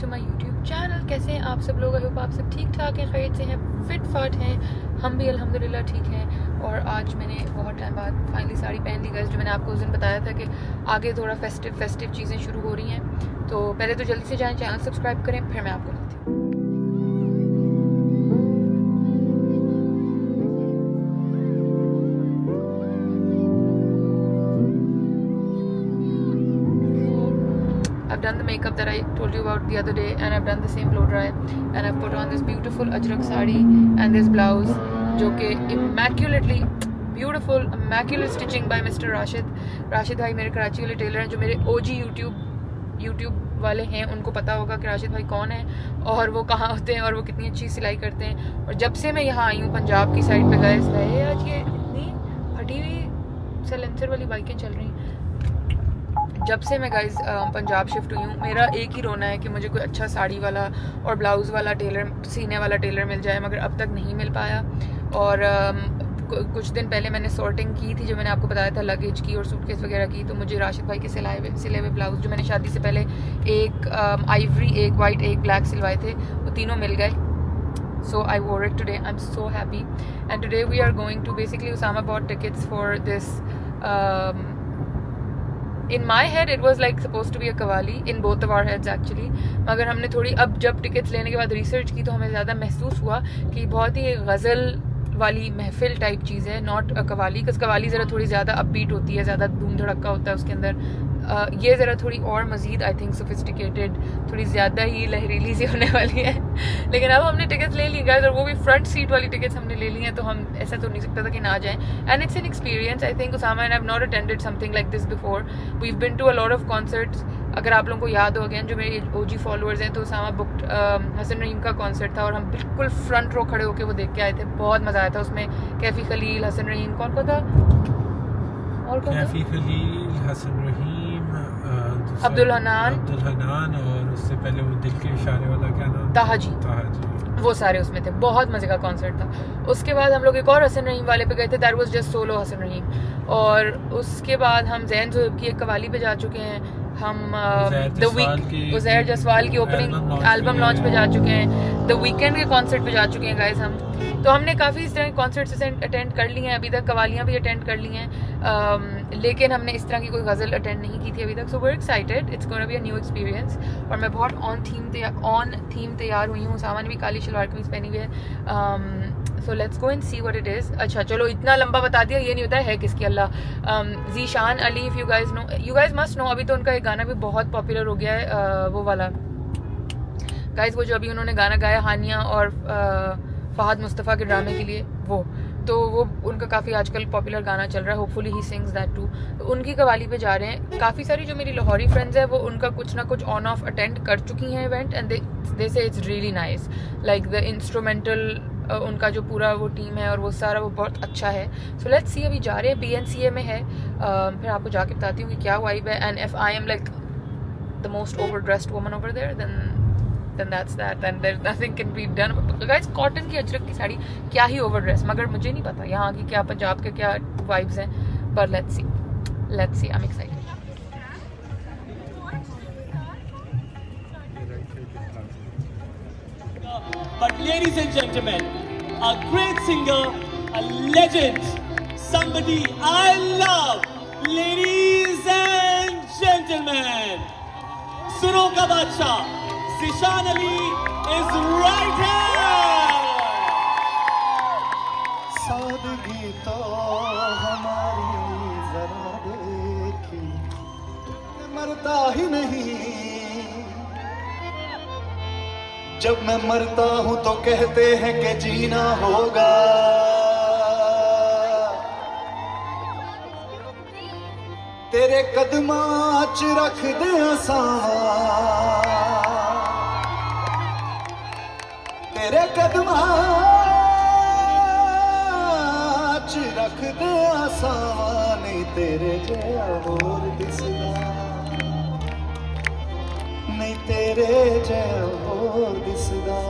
To my YouTube channel. कैसे हैं आप सब लोग? आई होप आप सब ठीक ठाक हैं, खैरियत से हैं, फिट फाट हैं। हम भी अल्हम्दुलिल्लाह ठीक हैं। और आज मैंने बहुत टाइम बाद फाइनली साड़ी पहन ली गाइस, जो मैंने आपको उस दिन बताया था कि आगे थोड़ा फेस्टिव चीज़ें शुरू हो रही हैं। तो पहले तो जल्दी से जाएँ, चैनल सब्सक्राइब करें, फिर मैं आपको मिलती हूँ। I've done the makeup that I told you about the other day, and I've done the same blow dry, and I've put on this beautiful ajrak sari and this blouse, जो कि immaculately beautiful, immaculate stitching by Mr. Rashid भाई मेरे कराची वाले Taylor हैं, जो मेरे OG YouTube वाले हैं। उनको पता होगा कि राशिद भाई कौन है और वो कहाँ होते हैं और वो कितनी अच्छी सिलाई करते हैं। और जब से मैं यहाँ आई हूँ पंजाब की साइड पे गए, आज ये इतनी फटी हुई सैलेंसर वाली बाइकें चल रही हैं। जब से मैं गाइस पंजाब शिफ्ट हुई हूँ, मेरा एक ही रोना है कि मुझे कोई अच्छा साड़ी वाला और ब्लाउज़ वाला टेलर, सीने वाला टेलर मिल जाए, मगर अब तक नहीं मिल पाया। और कुछ दिन पहले मैंने सॉर्टिंग की थी, जो मैंने आपको बताया था लगेज की और सूटकेस वगैरह की। तो मुझे राशिद भाई के सिले हुए ब्लाउज़, जो मैंने शादी से पहले एक आइवरी, एक वाइट, एक ब्लैक सिलवाए थे, वो तीनों मिल गए। So I wore it today. I'm so happy. And today we are going to basically Usama bought tickets for this. In my head it was like supposed to be a qawwali, in both of our heads actually. मगर हमने थोड़ी अब जब tickets लेने के बाद research की तो हमें ज़्यादा महसूस हुआ कि बहुत ही गज़ल वाली महफिल टाइप चीज़ है, not a qawwali. Because qawwali ज़रा थोड़ी ज़्यादा अपबीट होती है, ज़्यादा धूम धड़का होता है उसके अंदर। ये ज़रा थोड़ी और मज़ीद आई थिंक सोफिस्टिकेटेड, थोड़ी ज़्यादा ही लहरीली सी होने वाली है। लेकिन अब हमने टिकट्स ले ली गाइस, और वो भी फ्रंट सीट वाली टिकट्स हमने ले ली हैं, तो हम ऐसा तो नहीं सकता था कि ना जाएं। And it's an experience. I think Usama and I have not attended something like this before. We have been to a lot of concerts. अगर आप लोगों को याद हो अगेन, जो मेरे OG फॉलोअर्स हैं, तो उसामा बुक्ड हसन रहीम का कॉन्सर्ट था और हम बिल्कुल फ्रंट रो खड़े होकर वो देख के आए थे। बहुत मज़ा आया था उसमें। कैफ़ी खलील, हसन रहीम, कौन था और कौन? कैफ़ी खलील, हसन रहीम, अब्दुल हनान, और उससे पहले वो दिल के इशारे वाला क्या नाम? ताहा जी। वो सारे उसमें थे। बहुत मज़े का कॉन्सर्ट था। उसके बाद हम लोग एक और हसन रहीम वाले पे गए थे, that was just solo Hasan Rahim. और उसके बाद हम ज़ैन ज़ोहब की एक कवाली पे जा चुके हैं। हम उज़ैर जसवाल की ओपनिंग एल्बम लॉन्च पे जा चुके हैं। द वीकेंड के कॉन्सर्ट पे जा चुके हैं गाइस हम। तो हमने काफ़ी इस तरह के कॉन्सर्ट्स अटेंड कर लिए हैं अभी तक, कवालियाँ भी अटेंड कर ली हैं, लेकिन हमने इस तरह की कोई गज़ल अटेंड नहीं की थी अभी तक। So we are excited, it's gonna be a new experience. और मैं बहुत ऑन थीम तैयार हुई हूँ। सामान भी काली शलवार कमीज पहनी हुई है। So let's go and see what it is. अच्छा चलो, इतना लंबा बता दिया, ये नहीं होता है किसकी Allah. Zeeshan Ali, if you guys must know, अभी तो उनका एक गाना भी बहुत पॉपुलर हो गया है, वो वाला गाइज, वो जो अभी उन्होंने गाना गाया हानिया और फ़हद मुस्तफ़ा के ड्रामे के लिए, वो उनका काफ़ी आजकल पॉपुलर गाना चल रहा है। Hopefully he sings that too. तो उनकी कवाली पे जा रहे हैं। काफ़ी सारी जो मेरी लाहौरी फ्रेंड्स हैं, वो उनका कुछ ना कुछ ऑन ऑफ अटेंड कर चुकी हैं इवेंट, एंड दे से it's really nice. Like the instrumental, उनका जो पूरा वो टीम है और वो सारा वो बहुत अच्छा है। सो लेट्स सी, अभी जा रहे हैं, PNCA में है। फिर आपको जाके बताती हूँ कि क्या वाइब है। And if I am like the most over dressed woman over there, then that's that, then there's nothing can be done. Guys, cotton की अजरक की साड़ी क्या ही ओवर ड्रेस, मगर मुझे नहीं पता यहाँ की क्या, पंजाब के क्या वाइब्स हैं। but let's see, I'm excited. But ladies and gentlemen, a great singer, a legend, somebody I love. Ladies and gentlemen, सुरों का बादशाह Zeeshan Ali is right here. सादगी तो हमारी जरा देखी, मरता ही नहीं। जब मैं मरता हूं तो कहते हैं कि जीना होगा। तेरे कदमां च रख दे आसान, तेरे कदमां च रख दे आसान। नहीं तेरे जैसा होर दिसदा, नहीं तेरे जैसा होर दिसदा।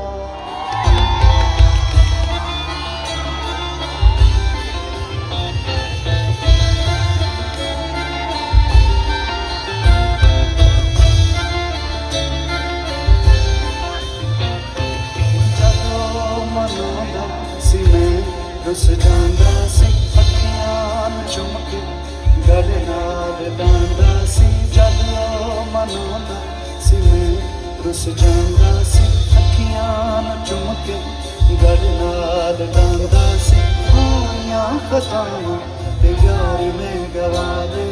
रुस जांदा सी अखियां न चुम के गल नाल डांदा सी होइयां खतावां ते यार में गवा दे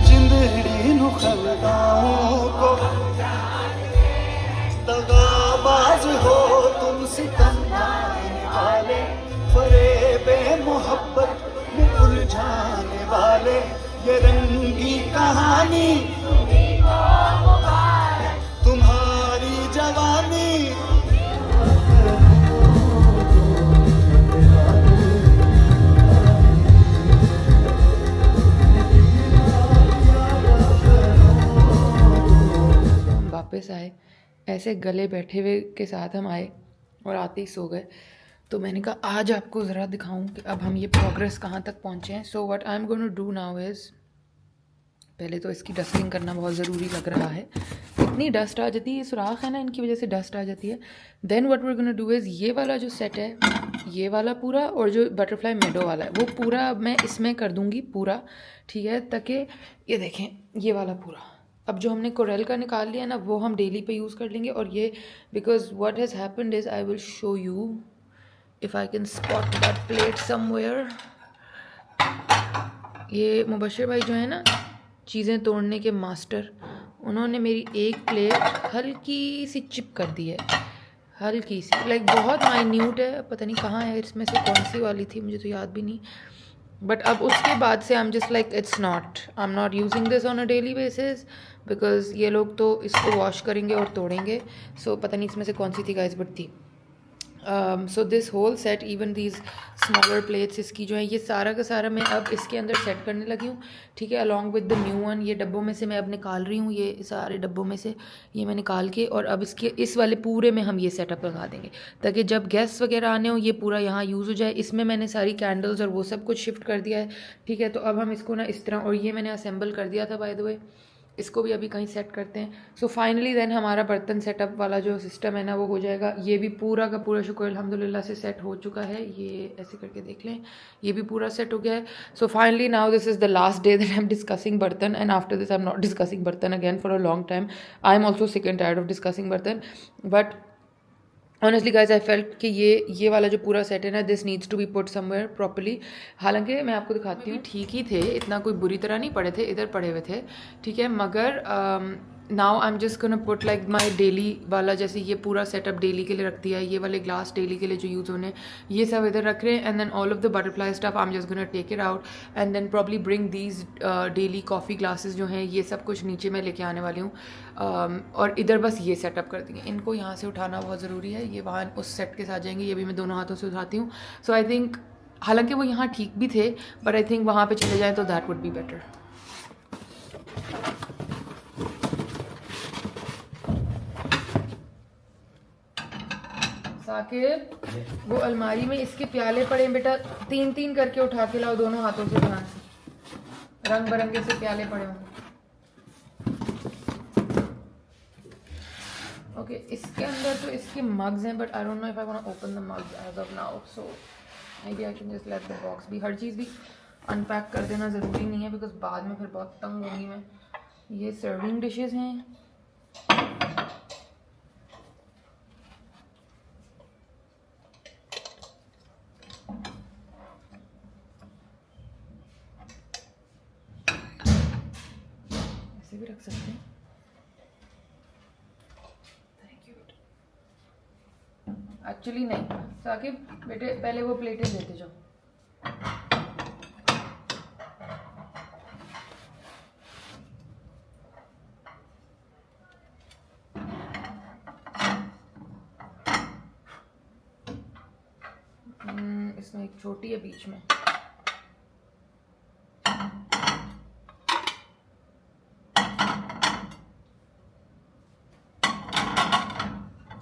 जिंदड़ी नु खलदाओं को दगाबाज हो तुम सितम ढाने वाले फरेबे मोहब्बत में उलझाने वाले ये रंगी कहानी तुम्हारी जवानी वापस आए, ऐसे गले बैठे हुए के साथ हम आए और आते ही सो गए। तो मैंने कहा आज आपको ज़रा दिखाऊं कि अब हम ये प्रोग्रेस कहाँ तक पहुँचे हैं। So what I am going to do now is, पहले तो इसकी डस्टिंग करना बहुत ज़रूरी लग रहा है। इतनी डस्ट आ जाती है, ये सुराख है ना, इनकी वजह से डस्ट आ जाती है। Then what we are going to do is, ये वाला जो सेट है, ये वाला पूरा, और जो बटरफ्लाई मेडो वाला है वो पूरा मैं इसमें कर दूँगी पूरा, ठीक है, ताकि ये देखें ये वाला पूरा। अब जो हमने कोरल का निकाल लिया ना वो हम डेली पे यूज़ कर लेंगे। और ये because what has happened is, I will show you if I can spot that plate somewhere. ये मुबशिर भाई जो है ना चीज़ें तोड़ने के मास्टर, उन्होंने मेरी एक प्लेट हल्की सी चिप कर दी है, हल्की सी, लाइक बहुत माइन्यूट है, पता नहीं कहाँ है इसमें से कौन सी वाली थी, मुझे तो याद भी नहीं। बट अब उसके बाद से आई am just like I am not using this on a daily basis because ये लोग तो इसको वॉश करेंगे और तोड़ेंगे। सो पता नहीं इसमें से कौन सी थी गाइस, बट थी। So this whole set, even these smaller plates, इसकी जो है ये सारा का सारा मैं अब इसके अंदर सेट करने लगी हूँ, ठीक है, along with the new one. ये डब्बों में से मैं अब निकाल रही हूँ, ये सारे डब्बों में से ये मैं निकाल के, और अब इसके इस वाले पूरे में हम ये सेटअप लगा देंगे ताकि जब गेस्ट वगैरह आने हो ये पूरा यहाँ यूज़ हो जाए। इसमें मैंने सारी कैंडल्स और वो सब कुछ शिफ्ट कर दिया है, ठीक है। तो अब हम इसको ना इस तरह, और ये मैंने असेंबल कर दिया था बाय द वे, इसको भी अभी कहीं सेट करते हैं। सो फाइनली देन हमारा बर्तन सेटअप वाला जो सिस्टम है ना वो हो जाएगा। ये भी पूरा का पूरा शुक्र अल्हम्दुलिल्लाह से सेट हो चुका है। ये ऐसे करके देख लें, ये भी पूरा सेट हो गया है। So finally now this is the last day that I am discussing bartan, and after this I am not discussing bartan again for a long time. I am also sick and tired of discussing bartan, but honestly guys I felt कि ये वाला जो पूरा set है ना, this needs to be put somewhere properly. हालांकि मैं आपको दिखाती हूँ, ठीक ही थे, इतना कोई बुरी तरह नहीं पड़े थे, इधर पड़े हुए थे, ठीक है। मगर now I am just gonna put like my daily वाला, जैसे ये पूरा सेटअप डेली के लिए रख दिया है, ये वाले ग्लास डेली के लिए जो यूज़ होने, ये सब इधर रख रहे हैं। And then all of the butterfly stuff I am just gonna take it out and then probably bring these daily coffee glasses जो हैं, ये सब कुछ नीचे मैं लेके आने वाली हूँ। और इधर बस ये सेटअप कर देंगे। इनको यहाँ से उठाना बहुत ज़रूरी है, ये वहाँ उस सेट के साथ जाएंगे, ये भी मैं दोनों हाथों से उठाती हूँ। सो आई थिंक, हालांकि वो यहाँ ठीक भी थे, बट आई थिंक वहाँ पे चले जाएँ तो that would be better. Saqib, वो अलमारी में इसके प्याले पड़े हैं बेटा, 3-3 करके उठा के लाओ दोनों हाथों से, ध्यान से, रंग बिरंगे से प्याले पड़े होंगे। ओके, इसके अंदर तो इसके मग्स हैं, but I don't know if I want to open the mugs as of now, so maybe I can just let the box भी। हर चीज़ भी अनपैक कर देना ज़रूरी नहीं है बिकॉज बाद में फिर बहुत तंग होंगी मैं। ये सर्विंग डिशेस हैं, ऐसे भी रख सकते हैं। एक्चुअली नहीं साकिब बेटे, पहले वो प्लेटें देते जाओ। इसमें एक छोटी है बीच में,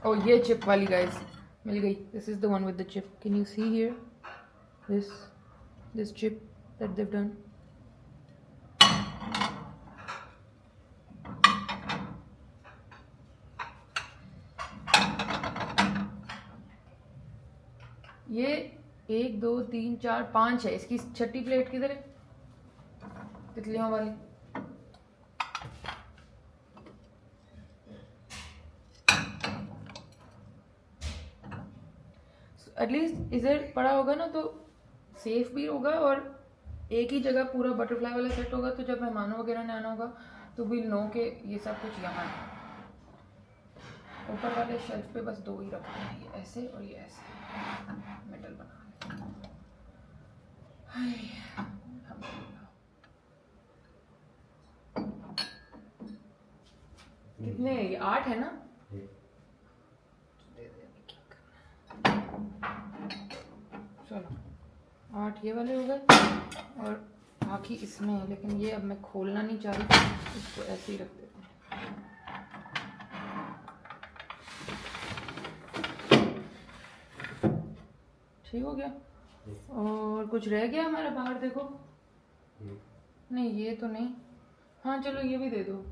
ओ ये चिप वाली गाइस मिल गई। This is the one with the chip, can you see here this chip that they've done। ये 1 2 3 4 5 है, इसकी छठी प्लेट किधर है तितलियों वाली? एटलीस्ट इधर पड़ा होगा ना तो सेफ भी होगा और एक ही जगह पूरा बटरफ्लाई वाला सेट होगा, तो जब मेहमानों वगैरह ने आना होगा तो विल नो कि ये सब कुछ यहाँ है। ऊपर वाले शेल्फ पे बस 2 ही रखते हैं, ये ऐसे और ये ऐसे मेटल बना। कितने है ये? 8 है ना? चलो 8 ये वाले हो गए और बाकी इसमें है, लेकिन ये अब मैं खोलना नहीं चाह रही, इसको ऐसे ही रख देती हूँ। ठीक हो गया। और कुछ रह गया हमारा बाहर, देखो। नहीं ये तो नहीं, हाँ चलो ये भी दे दो।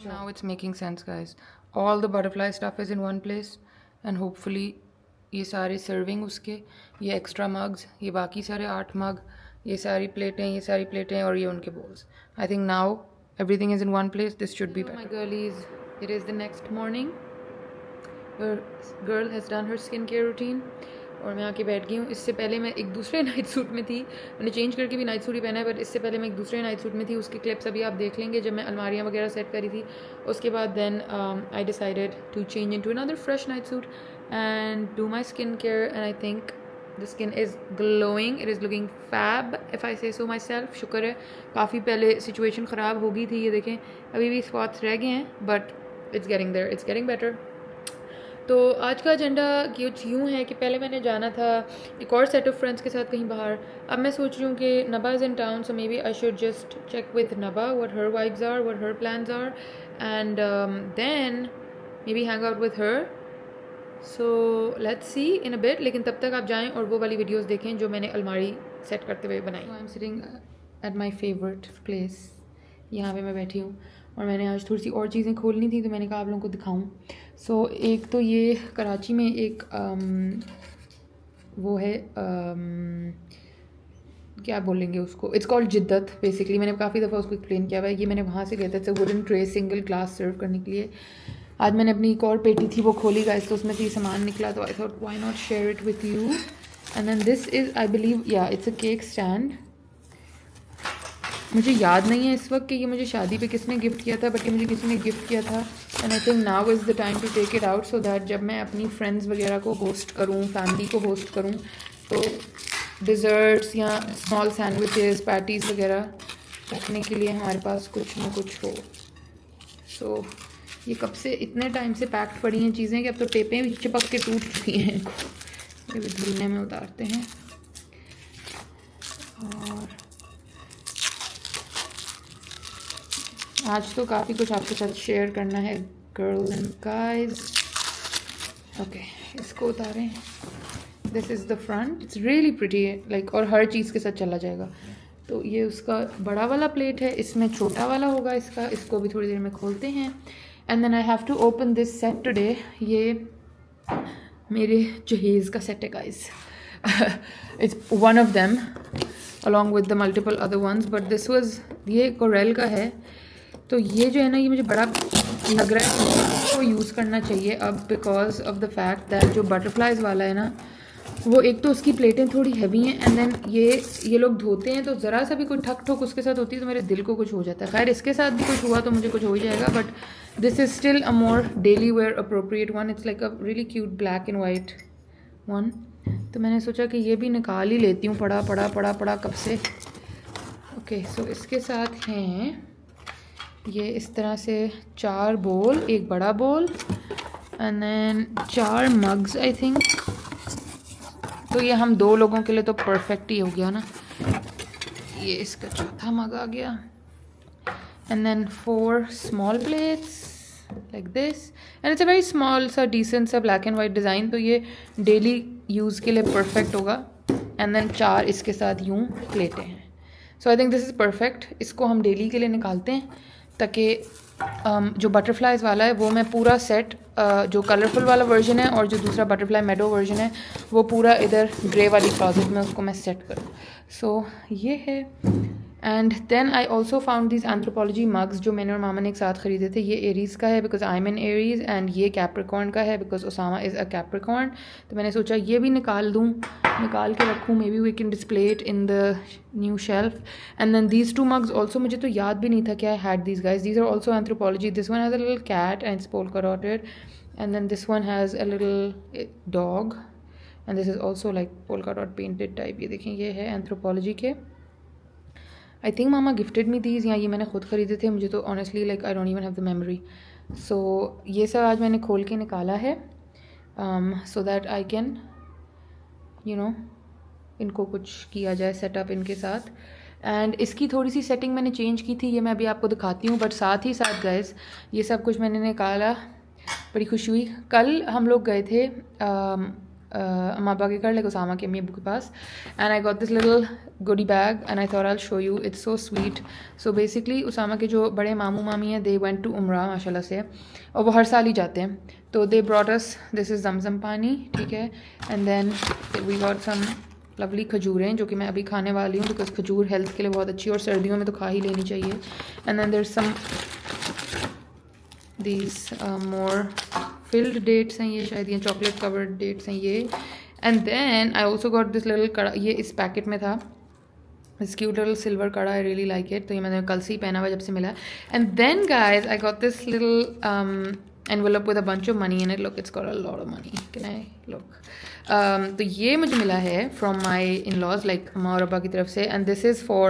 Now it's making sense guys. All the butterfly stuff is in one place and hopefully ये सारे सर्विंग उसके, ये एक्स्ट्रा मग्स, ये बाकी सारे 8 मग, ये सारी प्लेटें और ये उनके bowls. I think now everything is in one place. This should be better. My girlies, it is the next morning. Her girl has done her skincare routine और मैं आके बैठ गई हूँ। इससे पहले मैं एक दूसरे नाइट सूट में थी, मैंने चेंज करके भी नाइट सूट ही पहना है, बट इससे पहले मैं एक दूसरे नाइट सूट में थी। उसके क्लिप्स अभी आप देख लेंगे जब मैं अलमारियाँ वगैरह सेट करी थी। उसके बाद then I decided to change into another fresh night suit and do my skin care and I think the skin is glowing, it is looking fab if I say so my self. शुक्र है, काफ़ी पहले situation ख़राब हो गई थी, ये देखें अभी भी स्पॉट्स रह गए हैं, but it's getting there, it's getting better. तो आज का एजेंडा कुछ यूँ है कि पहले मैंने जाना था एक और सेट ऑफ फ्रेंड्स के साथ कहीं बाहर। अब मैं सोच रही हूँ कि Naba is in town, so maybe I should just check with Naba what her vibes are, what her plans are, and then maybe hang out with her. So let's see in a bit, लेकिन तब तक आप जाएँ और वो वाली videos देखें जो मैंने अलमारी सेट करते हुए बनाई। I am sitting at my favourite place, यहाँ पे मैं बैठी हूँ और मैंने आज थोड़ी सी और चीज़ें खोलनी थी तो मैंने कहा आप लोगों को दिखाऊं। सो एक तो ये कराची में एक वो है क्या बोलेंगे उसको, इट्स कॉल्ड जिद्दत बेसिकली। मैंने काफ़ी दफ़ा उसको एक्सप्लेन किया हुआ है। ये मैंने वहाँ से लिया था, it's a wooden tray single glass serve करने के लिए। आज मैंने अपनी एक और पेटी थी वो खोली गाइस, तो उसमें से ये सामान निकला, तो I thought why not share it with you. And then this is I believe या इट्स अ केक स्टैंड। मुझे याद नहीं है इस वक्त कि ये मुझे शादी पे किसने गिफ्ट किया था, बट ये मुझे किसी ने गिफ्ट किया था and I think now is the time to take it out, so that जब मैं अपनी फ्रेंड्स वगैरह को होस्ट करूँ, फैमिली को होस्ट करूँ, तो डिज़र्ट्स या स्मॉल सैंडविचेस, पैटीज़ वगैरह रखने के लिए हमारे पास कुछ ना कुछ हो। सो ये कब से इतने टाइम से पैक्ड पड़ी हैं चीज़ें कि अब तो टेपें भी चिपक के टूट चुकी हैं इनको। ये धुलने में उतारते हैं। और आज तो काफ़ी कुछ आपके साथ शेयर करना है गर्ल्स एंड गाइज। ओके, इसको उतारें। This is the front, it's really pretty like, और हर चीज़ के साथ चला जाएगा। तो ये उसका बड़ा वाला प्लेट है, इसमें छोटा वाला होगा इसका। इसको भी थोड़ी देर में खोलते हैं। And then I have to open this set today. ये मेरे जहेज़ का सेट है guys. It's one of them along with the multiple other ones, but this was, ये कोरेल का है। तो ये जो है ना, ये मुझे बड़ा लग रहा है कि इसको यूज़ करना चाहिए अब, because of the fact that जो बटरफ्लाइज वाला है ना, वो एक तो उसकी प्लेटें थोड़ी हैवी हैं एंड देन ये लोग धोते हैं तो ज़रा सा भी कोई ठक ठोक उसके साथ होती है तो मेरे दिल को कुछ हो जाता है। खैर इसके साथ भी कुछ हुआ तो मुझे कुछ हो ही जाएगा, but this is still a more daily wear appropriate one. It's like a really cute black and white one. तो मैंने सोचा कि ये भी निकाल ही लेती हूँ, पड़ा कब से। ओके, सो इसके साथ हैं ये इस तरह से 4 बोल, एक बड़ा bowl and then 4 mugs I think. तो ये हम 2 लोगों के लिए तो परफेक्ट ही हो गया ना। ये इसका चौथा मग आ गया and then 4 small plates like this and it's a very small सा डिसेंट सा ब्लैक एंड वाइट डिज़ाइन। तो ये डेली यूज़ के लिए परफेक्ट होगा। एंड देन 4 इसके साथ यूँ प्लेटें हैं। So I think this is perfect. इसको हम डेली के लिए निकालते हैं ताकि जो बटरफ्लाइज वाला है वो मैं पूरा सेट, जो कलरफुल वाला वर्जन है और जो दूसरा बटरफ्लाई मेडो वर्जन है वो पूरा इधर ग्रे वाली क्लॉजेट में उसको मैं सेट करूँ। सो ये है and then I also found this Anthropologie mugs जो मैंने और मामा ने एक साथ ख़रीदे थे. ये एरीज़ का है because I am in Aries, and ये कैप्रिकॉर्न का है because Osama is a Capricorn. तो मैंने सोचा ये भी निकाल के रखूँ. Maybe we can display it in the new shelf. And then these 2 mugs also, मुझे तो याद भी नहीं था कि I had these guys. These are also Anthropologie. This one has a little cat and it's polka dotted, and then this one has a little dog, and this is also like polka dot painted type. ये देखें, ये है Anthropologie के. I think mama gifted me these, या ये मैंने खुद ख़रीदे थे. मुझे तो honestly like I don't even have the memory. So ये सब आज मैंने खोल के निकाला है सो दैट आई कैन इनको कुछ किया जाए सेटअप इनके साथ. एंड इसकी थोड़ी सी सेटिंग मैंने चेंज की थी, ये मैं अभी आपको दिखाती हूँ. बट साथ ही साथ गाइस ये सब कुछ मैंने निकाला, बड़ी खुशी हुई. कल हम लोग गए थे अम्मा अब्बा के घर, लाइक ओसामा के अम्मी अब्बू के पास, and I got this little goody bag and I thought I will show you. It's so sweet. So basically Osama के जो बड़े मामू मामी हैं, दे वेंट टू उम्रा माशाल्लाह से, और वो हर साल ही जाते हैं. तो they brought us, this is Zamzam pani, ठीक है. And then we got some lovely खजूरें जो कि मैं अभी खाने वाली हूँ बिकॉज खजूर हेल्थ के लिए बहुत अच्छी है और सर्दियों में तो खा ही लेनी चाहिए. And then there some these more filled dates हैं, ये शायद ये चॉकलेट कवर्ड डेट्स हैं ये. And then I also got this little kada, ये इस पैकेट में था, दिस क्यूट लिटिल सिल्वर कड़ा. आई रियली लाइक इट. तो ये मैंने कल से ही पहना हुआ जब से मिला. And then guys I got this little envelope with a bunch of money in it. Look, it's got a lot of money. Can I look? तो ये मुझे मिला है from my in-laws, like अम्मा और अब्बा की तरफ से. And this is for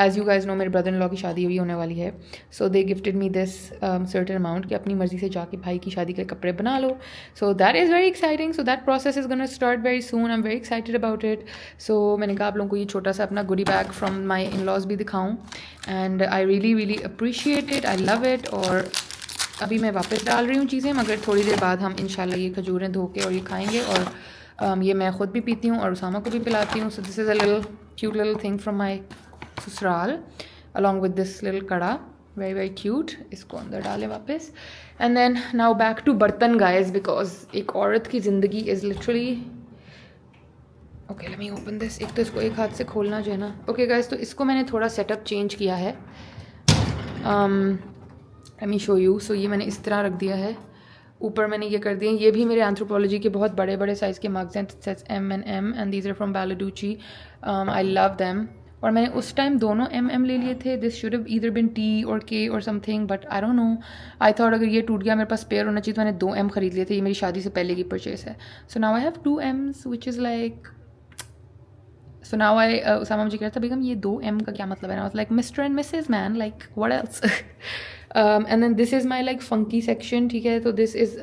as you guys know, मेरे brother in law की शादी हुई होने वाली है. So they gifted me this certain amount कि अपनी मर्ज़ी से जाके भाई की शादी के कपड़े बना लो. So that is very exciting. So that process is going to start very soon. I'm very excited about it. So मैंने कहा आप लोगों को ये छोटा सा अपना goodie bag from my in-laws भी दिखाऊँ. And I really really appreciate it. I love it. और अभी मैं वापस डाल रही हूँ चीज़ें, मगर थोड़ी देर बाद हम इंशाल्लाह ये खजूरें धो के और ये खाएंगे. और ये मैं ख़ुद भी पीती हूँ और उसामा को भी पिलाती हूँ. So this is a little cute little thing from my sasural along with this little kada. Very very cute. इसको अंदर डालें वापस. And then now back to bartan guys, because एक औरत की ज़िंदगी is literally okay. Let me open this. एक तो इसको एक हाथ से खोलना जो है ना. ओके गाइस, तो इसको मैंने थोड़ा सेटअप चेंज किया है. Let me show you. So ये मैंने इस तरह रख दिया है. ऊपर मैंने ये कर दिए. ये भी मेरे एंथ्रोपोलॉजी के बहुत बड़े बड़े साइज़ के मग्स हैं. Sets M&M and these are from Balladucci. I love them. और मैंने उस टाइम दोनों M ले लिए थे. This should have either been T और K और something, but I don't know. I thought अगर ये टूट गया मेरे पास स्पेयर होना चाहिए, तो मैंने 2 M खरीद लिए थे. ये मेरी शादी से पहले की परचेस है. So now I have 2 M's which is like. So now I Usama मुझे कह रहा था बेगम ये 2 M का क्या मतलब है. I was like mister and missus man, like what else. And then this is my like funky section, ठीक है. तो दिस इज़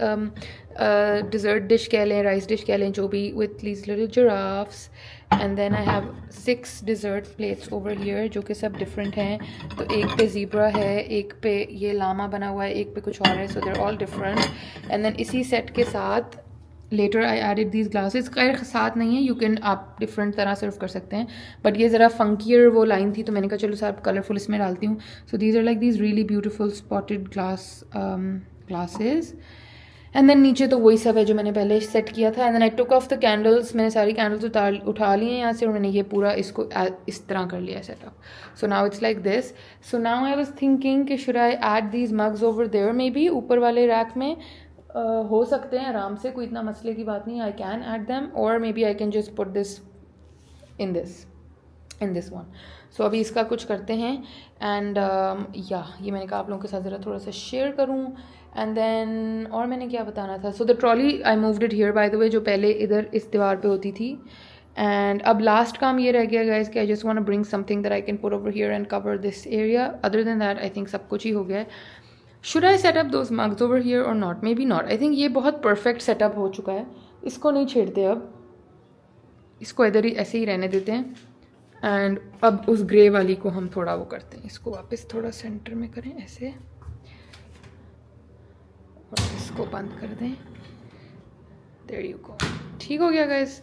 डिज़र्ट डिश कह लें, राइस डिश कह लें, जो भी, with these little giraffes. And then I have 6 dessert plates over here जो कि सब डिफरेंट हैं. तो एक पे ज़ीब्रा है, एक पे ये लामा बना हुआ है, एक पे कुछ और है. So they're all different. And then इसी सेट के साथ later I added these glasses. खैर साथ नहीं है, यू कैन आप डिफरेंट तरह सर्व कर सकते हैं, बट ये ज़रा फंकियर वो लाइन थी, तो मैंने कहा चलो साहब कलरफुल इसमें डालती हूँ. So these are like these really beautiful spotted glasses. And then नीचे तो वही सब है जो मैंने पहले सेट किया था. And then I took off the candles. मैंने सारी कैंडल्स उठा ली हैं यहाँ से, और मैंने ये पूरा इसको इस तरह कर लिया है setup. So now it's like this. So now I was thinking कि should I add these mugs over there, maybe ऊपर वाले रैक में हो सकते हैं आराम से, कोई इतना मसले की बात नहीं. आई कैन ऐड दैम, और maybe I can just put this in this one. So अभी इसका कुछ करते हैं. एंड या ये मैंने कहा आप लोगों के साथ ज़रा थोड़ा सा शेयर करूँ. एंड देन और मैंने क्या बताना था. So the trolley I moved it here bye the वे, जो पहले इधर इस दीवार पे होती थी. एंड अब लास्ट काम ये रह गया गाइस कि I just want to bring something that I can put over here and cover this area. Other than that I think सब कुछ ही हो गया है. Should I set up those mugs over here और not, maybe not. I think ये बहुत perfect setup हो चुका है. इसको नहीं छेड़ते अब, इसको इधर ही ऐसे ही रहने देते हैं. एंड अब उस ग्रे वाली को हम थोड़ा वो करते हैं, इसको वापस थोड़ा सेंटर में करें ऐसे, और इसको बंद कर दें. There you go. ठीक हो गया गाइस.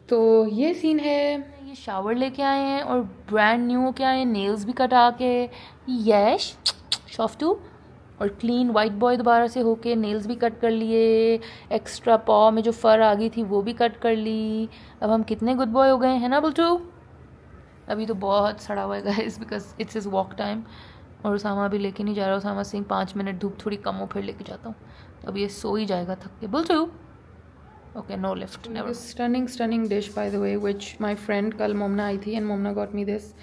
तो ये सीन है. ये शावर लेके आए हैं और ब्रांड न्यू के आए हैं, नेल्स भी कटा के. यश शॉफ्टू और क्लीन वाइट बॉय दोबारा से होके नेल्स भी कट कर लिए. एक्स्ट्रा पॉ में जो फर आ गई थी वो भी कट कर ली. अब हम कितने गुड बॉय हो गए हैं ना बुल्टू. अभी तो बहुत सड़ा हुआ है guys because it's is walk time और उसामा अभी लेके नहीं जा रहा। उसामा सिंह 5 मिनट धूप थोड़ी कम हो फिर लेके जाता हूँ। तो अब ये सो ही जाएगा थक के। बोल तू okay no lift never. Stunning dish by the way which my friend कल मोमना आई थी and Momna got me this.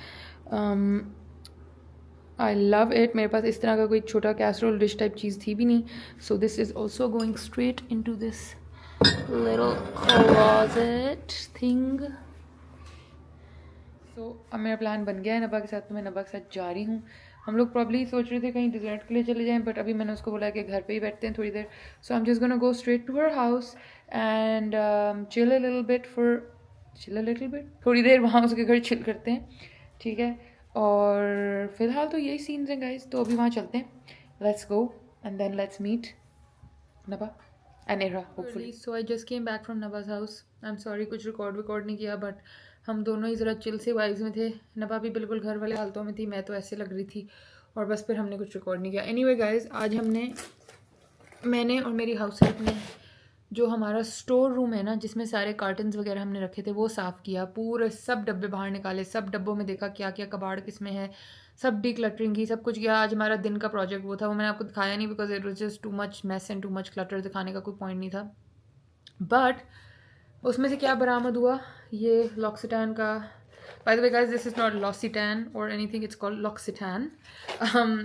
I love it. मेरे पास इस तरह का कोई छोटा कैसरोल डिश टाइप चीज़ थी भी नहीं। So this is also going straight into this little closet thing. So अब मेरा प्लान बन गया है नबा के साथ, तो मैं नबा के साथ जा रही हूँ। हम लोग प्रॉब्ली सोच रहे थे कहीं डिजर्ट के लिए चले जाएं, बट अभी मैंने उसको बोला कि घर पे ही बैठते हैं थोड़ी देर। So I am just gonna go straight to her house and chill a little bit थोड़ी देर वहाँ उसके घर चिल करते हैं, ठीक है। और फिलहाल तो यही सीन्स हैं गाइस, तो अभी वहाँ चलते हैं। Let's go and then let's meet Naba and Era hopefully. So I just came back from Naba's house. I am sorry कुछ रिकॉर्ड नहीं किया, बट हम दोनों ही ज़रा चिल से वाइब्स में थे। नबा भी बिल्कुल घर वाले हालतों में थी, मैं तो ऐसे लग रही थी, और बस फिर हमने कुछ रिकॉर्ड नहीं किया। एनीवे गाइस, आज मैंने और मेरी हाउस हेल्प ने जो हमारा स्टोर रूम है ना, जिसमें सारे कार्टन्स वगैरह हमने रखे थे, वो साफ़ किया। पूरे सब डब्बे बाहर निकाले, सब डब्बों में देखा क्या क्या कबाड़ किस में है, सब डिक्लटरिंग की, सब कुछ किया। आज हमारा दिन का प्रोजेक्ट वो था, वो मैंने आपको दिखाया नहीं because it was just too much mess and too much clutter. दिखाने का कोई पॉइंट नहीं था। बट उसमें से क्या बरामद हुआ, ये लॉक्सिटैन का, by the way guys this is not Locitane or anything, it's called L'Occitane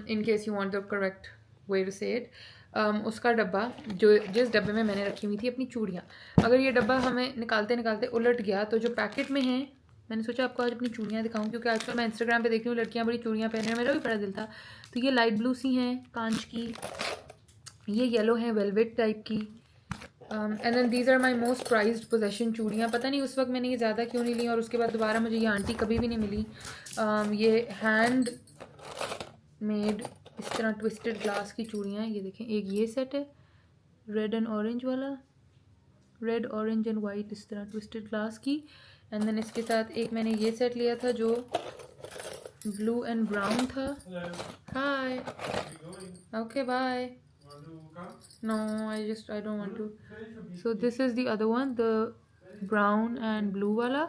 in case you want the correct way to say it. उसका डब्बा, जो जिस डब्बे में मैंने रखी हुई थी अपनी चूड़ियाँ, अगर ये डब्बा हमें निकालते निकालते उलट गया तो जो पैकेट में है, मैंने सोचा आपको आज अपनी चूड़ियाँ दिखाऊं, क्योंकि आजकल मैं इंस्टाग्राम पे देख रही हूँ लड़कियाँ बड़ी चूड़ियाँ पहन रही हैं, मेरा भी बड़ा दिल था। तो ये लाइट ब्लू सी हैं कांच की, ये येलो है वेलवेट टाइप की, and then these are my most prized possession चूड़ियाँ। पता नहीं उस वक्त मैंने ये ज़्यादा क्यों नहीं ली, और उसके बाद दोबारा मुझे ये आंटी कभी भी नहीं मिली। ये हैंड मेड इस तरह ट्विस्टेड ग्लास की चूड़ियाँ हैं। ये देखें, एक ये सेट है रेड एंड ऑरेंज वाला, रेड ऑरेंज एंड वाइट इस तरह ट्विस्टेड ग्लास की। एंड देन इसके साथ एक मैंने ये सेट लिया था जो ब्लू एंड ब्राउन था। Hi okay bye. No, I don't want to. So this is the other one, the brown and blue वाला।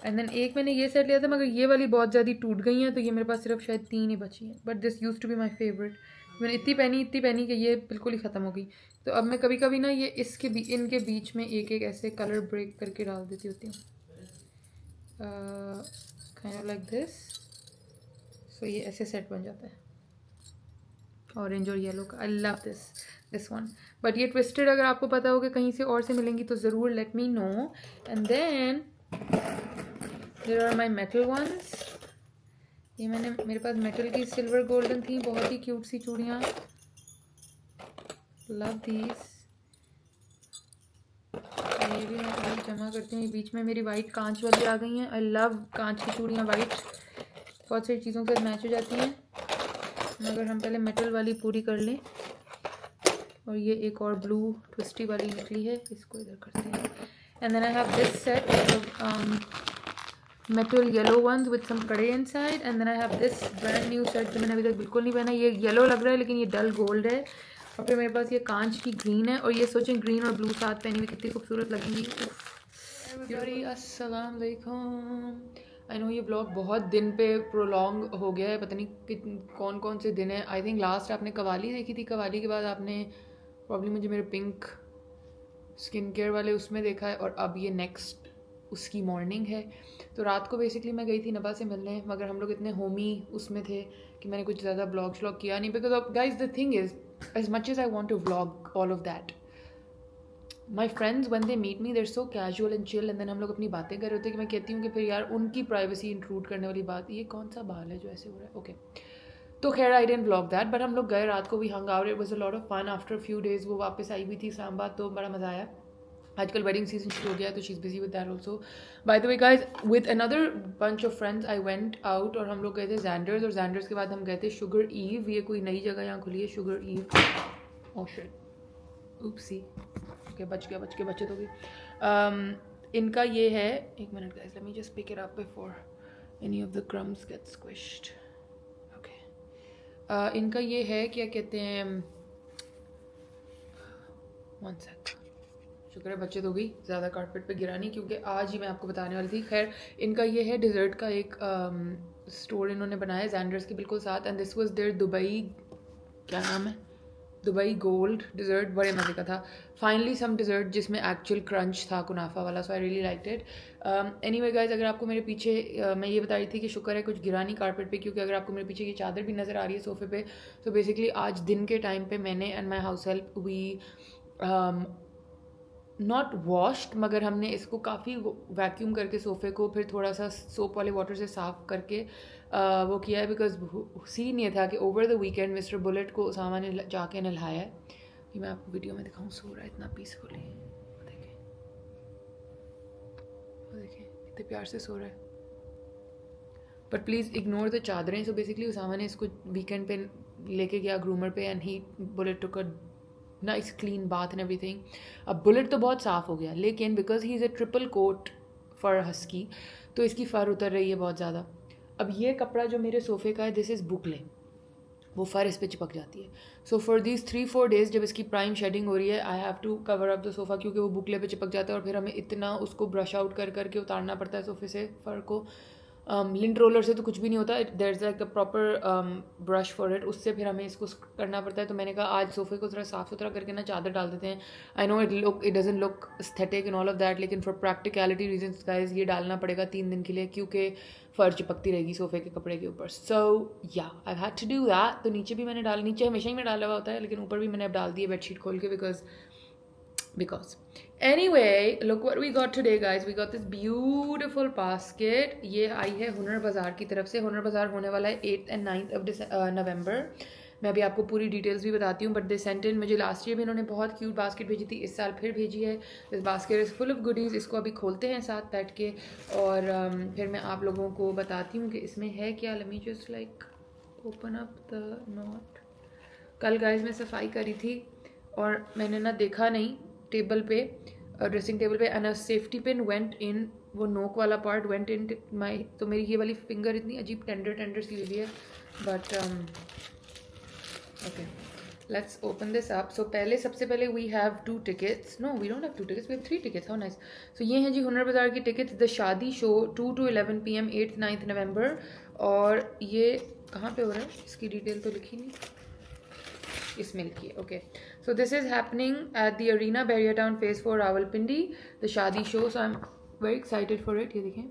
And then एक मैंने ये सेट लिया था, मगर ये वाली बहुत ज़्यादा टूट गई हैं, तो ये मेरे पास सिर्फ शायद 3 ही बची हैं। But this used to be my favourite. मैंने इतनी पहनी कि ये बिल्कुल ही ख़त्म हो गई। तो अब मैं कभी कभी ना ये इनके बीच में एक एक ऐसे कलर ब्रेक करके डाल देती होती हूँ, kind of like this। So ये ऐसे सेट बन जाता है ऑरेंज और येलो का। I love this one. But ये ट्विस्टेड अगर आपको पता हो कि कहीं से और से मिलेंगी तो ज़रूर let me know. And then there are my metal ones. ये मेरे पास मेटल की सिल्वर गोल्डन थी, बहुत ही क्यूट सी चूड़ियाँ। Love these. ये भी मैं अभी जमा करती हूँ। बीच में मेरी वाइट कांच वाली आ गई हैं। आई लव कांच की चूड़ियाँ वाइट, बहुत सारी चीज़ों से मैच हो जाती हैं, मगर हम पहले मेटल वाली पूरी कर लें। और ये एक और ब्लू ट्विस्टी वाली निकली है, इसको इधर करते हैं। And then I have this set of metal yellow ones with some kade inside. And then I have this brand new set जो मैंने अभी तक बिल्कुल नहीं पहना। ये येलो लग रहा है लेकिन ये डल गोल्ड है। और फिर मेरे पास ये कांच की ग्रीन है, और ये सोचें ग्रीन और ब्लू साथ पहनी हुई कितनी खूबसूरत लगेंगी। अस्सलाम वालेकुम। आई नो ये ब्लॉग बहुत दिन पे प्रोलॉन्ग हो गया है, पता नहीं कौन कौन से दिन है। आई थिंक लास्ट आपने कवाली देखी थी, कवाली के बाद आपने प्रॉब्लम मुझे मेरे पिंक स्किन केयर वाले उसमें देखा है, और अब ये नेक्स्ट उसकी मॉर्निंग है। तो रात को बेसिकली मैं गई थी नबा से मिलने, मगर हम लोग इतने होमी उसमें थे कि मैंने कुछ ज़्यादा ब्लॉग किया नहीं, because guys the thing is as much as I want to vlog all of that, my friends when they meet me there so casual and chill, and then हम लोग अपनी बातें कर रहे होते हैं कि मैं कहती हूँ कि फिर यार उनकी प्राइवेसी इंक्लूड करने वाली बात, ये कौन सा बाल है जो ऐसे हो रहा है। ओके तो खैर I didn't blog that, but हम लोग गए रात को भी hung out, it was a lot of fun. After few days वो वापस आई हुई थी इस्लामाबाद, तो बड़ा मज़ा आया। आजकल वेडिंग सीजन शुरू हो गया तो she is busy with that also. Bye the way guys, with another bunch of friends I went out, और हम लोग गए थे जैंडर्स, और जैंडर्स के बाद हम गए थे शुगर ईव। ये कोई नई जगह यहाँ खुली है, sugar eve. Oh shit, oopsie, okay बच गया तो भी। इनका ये है, एक minute guys, let me just pick it up before any of the crumbs get squished. इनका ये है, क्या कहते हैं, वन सेक, शुक्र है बच्चे तो गई, ज़्यादा कारपेट पे गिरा नहीं, क्योंकि आज ही मैं आपको बताने वाली थी। खैर इनका ये है डिज़र्ट का एक स्टोर इन्होंने बनाया जैंडर्स के बिल्कुल साथ, and this was there Dubai, क्या नाम है, दुबई गोल्ड डिज़र्ट, बड़े मज़े का था। फाइनली सम डिज़र्ट जिसमें एक्चुअल क्रंच था कुनाफा वाला, so I really liked it. Anyway guys, अगर आपको मेरे पीछे मैं ये बता रही थी कि शुक्र है कुछ गिरा नहीं कारपेट पे, क्योंकि अगर आपको मेरे पीछे ये चादर भी नज़र आ रही है सोफ़े पे, तो बेसिकली आज दिन के टाइम पे मैंने and my house help we not washed, मगर हमने इसको काफ़ी वैक्यूम करके सोफ़े को फिर थोड़ा सा सोप वाले वाटर से साफ़ करके वो किया है, बिकॉज सीन ये था कि over the weekend mister bullet को उसामा ने जाके नहलाया है। ये मैं आपको वीडियो में दिखाऊं, सो रहा है इतना पीसफुली, देखें देखें इतने प्यार से सो रहा है। बट प्लीज़ इग्नोर द चादरें। सो बेसिकली उसामा ने इसको वीकेंड पे लेके गया ग्रूमर पे, and he Bullet took a nice clean bath and everything. अब बुलेट तो बहुत साफ़ हो गया, लेकिन because he is a triple coat fur husky, तो इसकी फ़र उतर रही है बहुत ज़्यादा। अब ये कपड़ा जो मेरे सोफ़े का है, दिस इज़ बुकले, वो फ़र इस पर चिपक जाती है। सो फॉर दीज 3-4 डेज़ जब इसकी प्राइम शेडिंग हो रही है, I have to cover up the sofa, क्योंकि वो बुकले पे चिपक जाता है और फिर हमें इतना उसको ब्रश आउट कर करके उतारना पड़ता है सोफ़े से फ़र को। लिंट रोलर से तो कुछ भी नहीं होता, there is like a proper brush for it, उससे फिर हमें इसको करना पड़ता है। तो मैंने कहा आज सोफ़े को थोड़ा साफ़ सुथरा करके ना चादर डाल देते हैं। I know it doesn't look aesthetic and all of that, लेकिन फॉर प्रैक्टिकलिटी रीजंस गाइस ये डालना पड़ेगा 3 दिन के लिए, क्योंकि फ़र चिपकती रहेगी सोफ़े के कपड़े के ऊपर। So yeah I had to do that. तो नीचे भी मैंने नीचे हमेशा ही मैं डाला हुआ होता है, लेकिन ऊपर भी मैंने अब डाल दी है बेडशीट खोल के, because anyway, look what we got today guys. We got this beautiful basket. ये आई है हुनर बाज़ार की तरफ से। हुनर बाज़ार होने वाला है 8th and 9th of November। मैं अभी आपको पूरी डिटेल्स भी बताती हूँ, बट दे सेंट इन, मुझे लास्ट ईयर भी इन्होंने बहुत क्यूट बास्केट भेजी थी, इस साल फिर भेजी है। This basket is full of goodies. इसको अभी खोलते हैं साथ बैठ के, और फिर मैं आप लोगों को बताती हूँ कि इसमें है क्या। Late me just like open up the note. कल गाइस मैं सफाई करी थी और मैंने ना देखा नहीं टेबल पे, ड्रेसिंग टेबल पे, and a safety pin went in, वो नोक वाला पार्ट वेंट इन माई, तो मेरी ये वाली फिंगर इतनी अजीब टेंडर सी हुई है। But okay, let's open this up. So सबसे पहले we have 2 tickets। No we don't have 2 tickets, we have 3 tickets। How nice. So ये हैं जी हुनर बाज़ार की tickets. The Shaadi show 2 to 11 PM 8th-9th November। और ये कहाँ पे हो रहा है, इसकी डिटेल तो लिखी नहीं, इसमें लिखी है। Okay, so this is happening at the arena Bahria town phase 4 Rawalpindi, the Shaadi show. So I am very excited for it. ये देखें,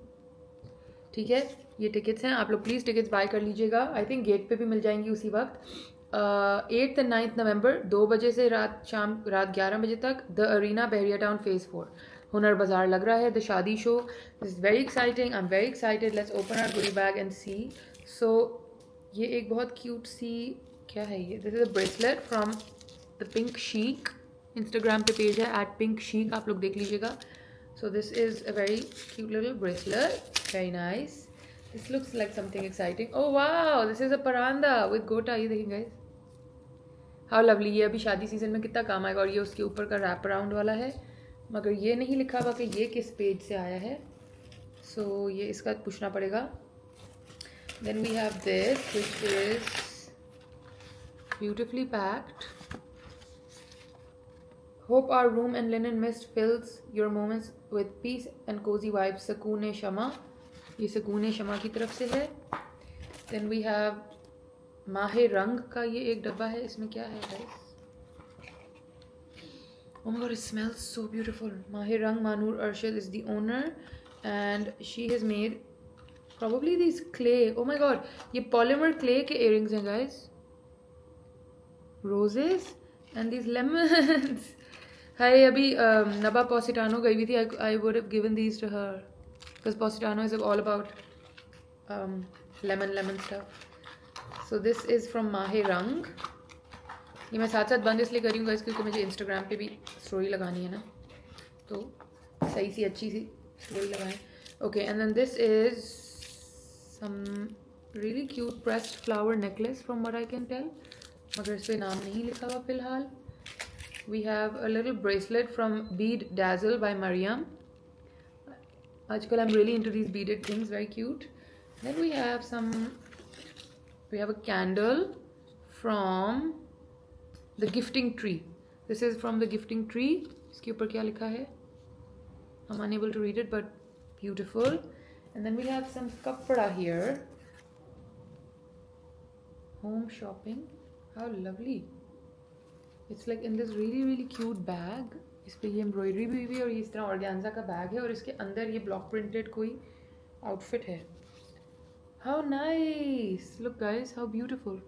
ठीक है, ये टिकट्स हैं, आप लोग प्लीज़ टिकट्स बाय कर लीजिएगा। आई थिंक गेट पे भी मिल जाएंगी उसी वक्त। 8th and 9th November 2 बजे से रात 11 बजे तक, the arena Bahria town phase 4 Hunar Bazaar लग रहा है, the Shaadi show. This is very exciting, I am very excited. Let's open our goody bag and see. So ये एक बहुत क्यूट सी, क्या है ये, this is a bracelet from the pink chic. Instagram पे पेज है @pinkchic, आप लोग देख लीजिएगा। So this is a very cute little bracelet, very nice. This looks like something exciting. Oh wow, this is a paranda with gota. ये देखें guys, how lovely. ये अभी शादी सीजन में कितना काम आएगा। और ये उसके ऊपर का रैप अराउंड वाला है, मगर ये नहीं लिखा हुआ कि ये किस पेज से आया है। सो ये इसका पूछना पड़ेगा। Then we have this which is beautifully packed. Hope our room and linen mist fills your moments with peace and cozy vibes. Sakoon Shama, ये Sakoon Shama की तरफ से है। Then we have माहे रंग का ये एक डब्बा है, इसमें क्या है guys? Oh my god, it smells so beautiful. माहे रंग Manur Arshad is the owner and she has made probably these clay. Oh my god, ये polymer clay के earrings हैं guys. Roses and these lemons. हाय, अभी नबा Positano गई हुई थी, I would have given these to her because Positano is all about lemon stuff. So this is from माहे रंग। ये मैं साथ साथ बंद इसलिए करी हूँ क्योंकि मुझे इंस्टाग्राम पे भी स्टोरी लगानी है ना, तो सही सी अच्छी सी स्टोरी लगाएं। Okay, and then this is some really cute pressed flower necklace from what I can tell, मगर इस पर नाम नहीं लिखा हुआ फिलहाल। We have a little bracelet from bead dazzle by Maryam. आजकल I am really into these beaded things, very cute. Then we have a candle from the gifting tree. This is from the gifting tree, इसके ऊपर क्या लिखा है? I'm unable to read it, but beautiful. And then we have some kapda here. Home shopping. How lovely. It's like in this really really cute bag. इस पे ये embroidery भी हुई है और ये इस तरह ऑर्गेन्जा का बैग है और इसके अंदर ये ब्लॉक प्रिंटेड कोई आउटफिट है. How nice! Look guys, how beautiful.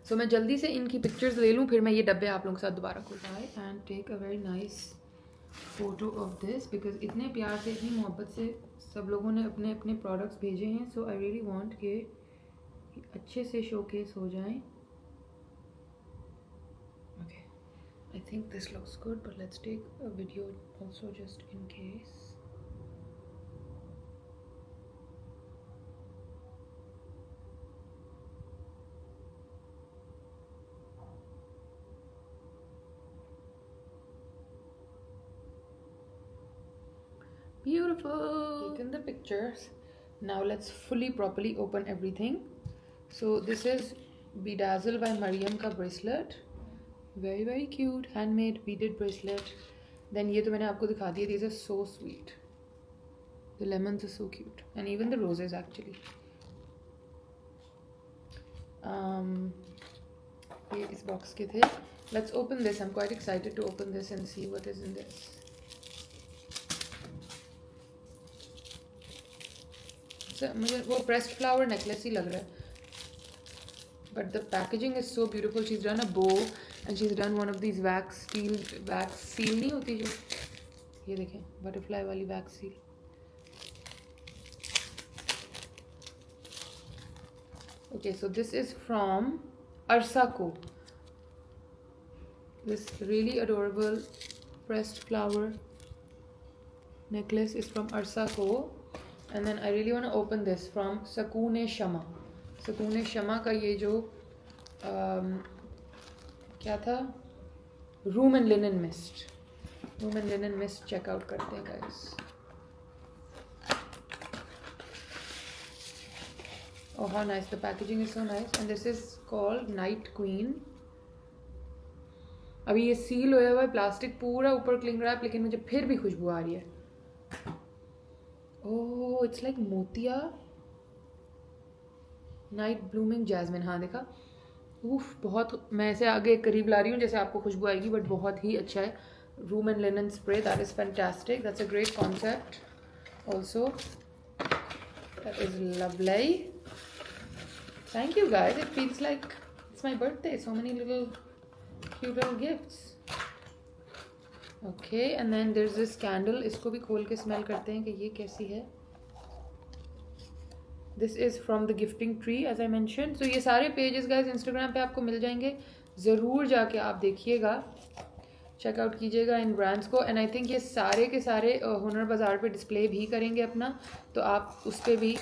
So मैं जल्दी से इनकी पिक्चर्स ले लूँ, फिर मैं ये डब्बे आप लोगों के साथ दोबारा खुलवाऊँ and take a very nice photo of this, because इतने प्यार से इतनी मोहब्बत से सब लोगों ने अपने अपने प्रोडक्ट्स भेजे हैं. सो आई रियली वांट के अच्छे से शोकेस हो जाएं. Okay, I think this looks good, but let's take a video also just in case. Beautiful. Taken the pictures. Now let's fully properly open everything. So this is Bedazzle by Mariam का bracelet. Very very cute, handmade beaded bracelet. Then ये तो मैंने आपको दिखा दिया. These are so sweet. The lemons are so cute, and even the roses actually. ये इस box के थे. Let's open this. I'm quite excited to open this and see what is in this. मुझे वो प्रेस्ड फ्लावर नेकलेस ही लग रहा है, but the packaging is so beautiful. She is done a bow and she is done one of these wax seal नहीं होती जो, ये देखें बटरफ्लाई वाली wax seal. Okay, so this is from Arsako. This really adorable pressed flower necklace is from Arsako. And then I really want to open this from Sakoon Shama. Sakoon Shama का ये जो क्या था, room and linen mist. Room and linen mist check out करते हैं guys. Oh how nice, the packaging is so nice. And this is called Night Queen. अभी ये seal होया हुआ है, प्लास्टिक पूरा ऊपर क्लिंग रहा है, लेकिन मुझे फिर भी खुशबू आ रही है. ओह इट्स लाइक मोतिया नाइट ब्लूमिंग जैस्मिन. हाँ देखा, उफ बहुत, मैं ऐसे आगे करीब ला रही हूँ जैसे आपको खुशबू आएगी, बट बहुत ही अच्छा है. Room and linen spray, that is fantastic. That's a great concept also. That is lovely. Thank you guys, it feels like it's my birthday. So many little cute little gifts. Okay, and then there's this candle. इसको भी खोल के smell करते हैं कि ये कैसी है. This is from the gifting tree as I mentioned. So ये सारे pages guys Instagram पे आपको मिल जाएंगे, ज़रूर जाके आप देखिएगा, चेकआउट कीजिएगा इन ब्रांड्स को. एंड आई थिंक ये सारे के सारे हुनर बाज़ार पे डिस्प्ले भी करेंगे अपना, तो आप उस पर भी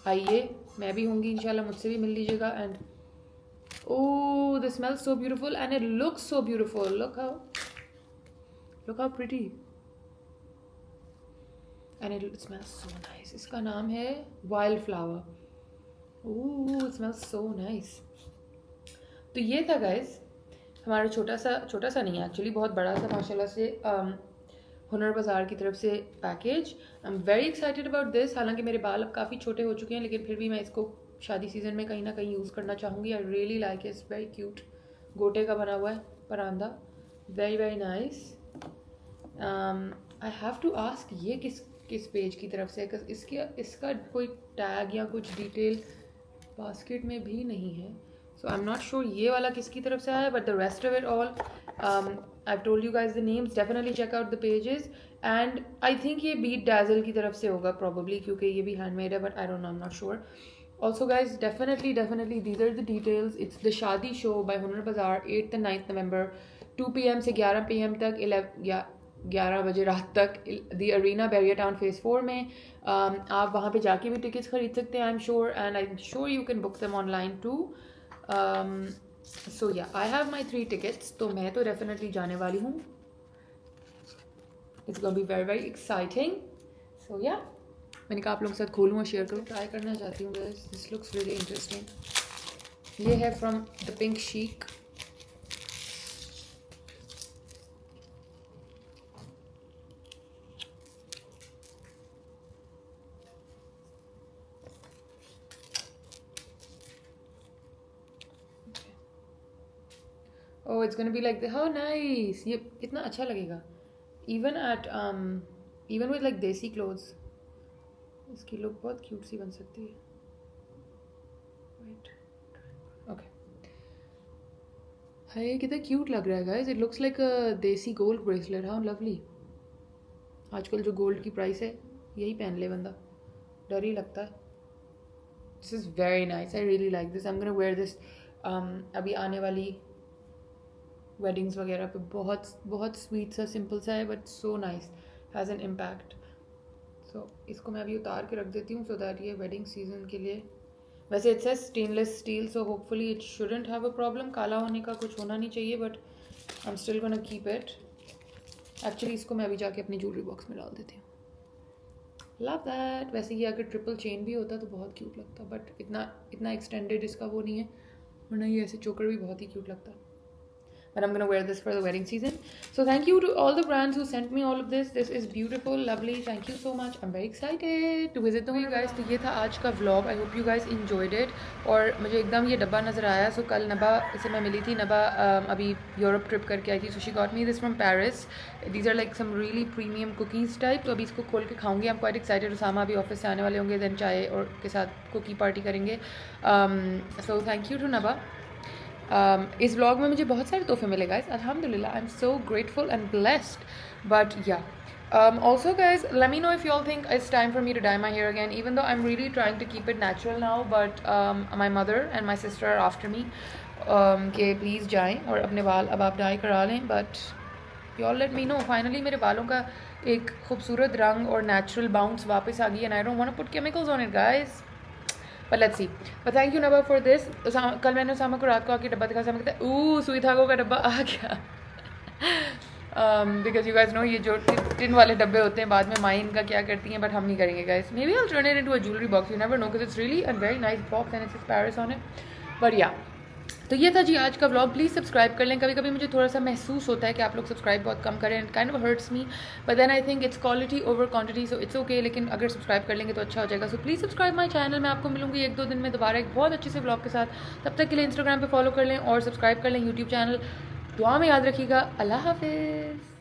आइए. मैं भी होंगी इंशाल्लाह, मुझसे भी मिल लीजिएगा. And oh this smells so beautiful and it looks so beautiful. Look how pretty, and it smells so nice. इसका नाम है Wildflower. oh it smells so nice. तो ये था guys हमारा छोटा सा नहीं एक्चुअली, बहुत बड़ा सा माशाल्लाह से हुनर बाज़ार की तरफ से package. I am very excited about this. हालांकि मेरे बाल अब काफ़ी छोटे हो चुके हैं, लेकिन फिर भी मैं इसको शादी सीज़न में कहीं ना कहीं यूज़ करना चाहूँगी. I really like it's very cute. गोटे का बना हुआ है paranda, very very nice. I have to ask ये किस पेज की तरफ से, इसका कोई टैग या कुछ डिटेल बास्केट में भी नहीं है. So I am not sure ये वाला किसकी तरफ से आया, but the rest of it all I told you guys the names. Definitely check out the pages. And I think ये बीट डैजल की तरफ से होगा प्रॉबली, क्योंकि ये भी हैंडमेड है, but I don't know, I am not sure. Also guys, definitely these are the details. It's the Shadi show by Hunar Bazaar, 8th and 9th November, 2 PM से 11 PM तक, 11 बजे रात तक, The Arena Barrier Town Phase 4 में. आप वहाँ पे जाके भी टिकट्स खरीद सकते हैं, I'm sure, and I'm sure you can book them online too. So yeah, I have my 3 tickets, तो मैं तो definitely जाने वाली हूँ. It's gonna be very very exciting. So yeah, मैंने कहा आप लोगों के साथ खोलूँ और शेयर करूँ. ट्राई करना चाहती हूँ guys, this looks really interesting. ये है from the pink chic. Oh, it's gonna be like how nice. ये कितना अच्छा लगेगा. Even with like देसी clothes. इसकी look बहुत cute सी बन सकती है. Wait. Okay. हाय कितना cute लग रहा है guys. It looks like a देसी gold bracelet. How lovely. आजकल जो gold की price है यही पहन ले बंदा. डर ही लगता है. This is very nice. I really like this. I'm gonna wear this. अभी आने वाली weddings वगैरह पे बहुत sweet सा simple सा है but so nice. Has an impact. So इसको मैं अभी उतार के रख देती हूँ so that ये wedding season के लिए. वैसे it says stainless steel so hopefully it shouldn't have a problem. काला होने का कुछ होना नहीं चाहिए but I'm still gonna keep it. Actually इसको मैं अभी जाके अपनी jewelry box में डाल देती हूँ. Love that. वैसे ये अगर ट्रिपल चेन भी होता तो बहुत क्यूट लगता बट इतना एक्सटेंडेड इसका वो नहीं है वरना ये ऐसे चोकर भी बहुत ही क्यूट लगता. But I'm gonna wear this for the wedding season. So thank you to all the brands who sent me all of this. This is beautiful, lovely. Thank you so much. I'm very excited to visit them. Guys, तो ये था आज का vlog. I hope you guys enjoyed it. और मुझे एकदम ये डब्बा नज़र आया. So कल नबा से मैं मिली थी. नबा अभी यूरोप ट्रिप करके आई थी. So she got me this from Paris. These are like some really premium cookies type. तो अभी इसको खोल के खाऊंगी. I'm quite excited. उसामा अभी ऑफिस से आने वाले होंगे. Then चाय और के साथ कुकी पार्टी करेंगे. So thank you to नबा. इस व्लॉग में मुझे बहुत सारे तोहफे मिले गाइस. अल्हम्दुलिल्लाह. I am so grateful and blessed. But या also guys, let me know if you all think it's time for me to dye my hair again, even though I'm really trying to keep it natural now, but my mother and my sister are after me कि please जाएं और अपने बाल अब आप die करा लें. But you all let me know. Finally मेरे बालों का एक खूबसूरत रंग और नेचुरल बाउंस वापस आ गई and I don't want to put chemicals on it guys. But let's see. But thank you Naba for this. कल मैंने उसामा को रात को आके डब्बा दिखा. कहता है सुई धागों का डब्बा आ गया. Because you guys know ये जो टिन वाले डब्बे होते हैं बाद में माँ इनका क्या करती हैं बट हम नहीं करेंगे guys. Maybe I'll turn it into a jewelry box. You never know because it's really a very nice box and it says Paris on it. But yeah. तो ये था जी आज का व्लॉग. प्लीज़ सब्सक्राइब कर लें. कभी कभी मुझे थोड़ा सा महसूस होता है कि आप लोग सब्सक्राइब बहुत कम करें. It kind of hurts me but then I think it's quality over quantity so it's okay. लेकिन अगर सब्सक्राइब कर लेंगे तो अच्छा हो जाएगा. So please subscribe my channel. मैं आपको मिलूंगी 1-2 दिन में दोबारा एक बहुत अच्छे से व्लॉग के साथ. तब तक के लिए इंस्टाग्राम पे फॉलो कर लें और सब्सक्राइब कर लें यूट्यूब चैनल. दुआ में याद रखिएगा. अल्लाह हाफिज़.